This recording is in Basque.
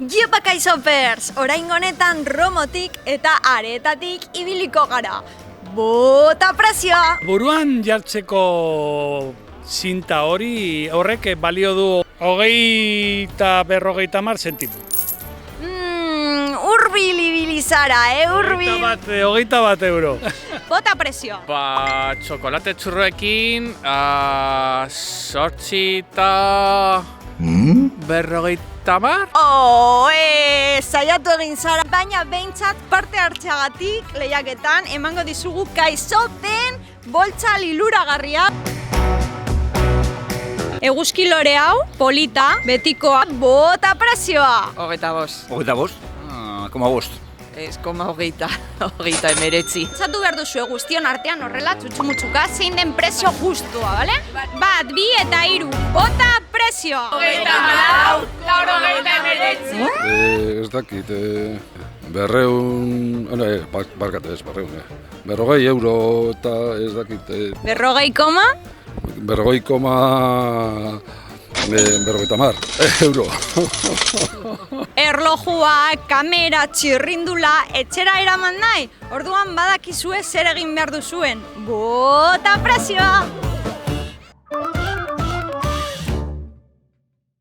Giopa kaizopers, orain honetan Romotik eta Aretatik ibiliko gara. Bota prezioa! Buruan jartzeko zinta hori horrek balio du 20-50 zentimo. Urbil ibili zara, urbil! 21 euro. Bota prezioa! Txokolate txurroekin, 8 eta... 50? Saiatu egin zara, baina behintzat parte hartzeagatik lehiaketan emango dizugu kaizopen boltsa liluragarria. Eguzki lore hau, polita, betikoa, bota prezioa! 25. 25? Koma bost. Ez, 30 Zatu behar duzu guztion artean horrela txutxumutxuka zein den prezio justua, bale? 1, 2 eta 3, bota prezioa! 24, Ez dakit, 200, barkate ez, 40 euro eta ez dakit... 50 euro. Erlojua, kamera, txirrindula, etxera eraman nahi? Orduan badakizue zer egin behar duzuen. Bota prezioa!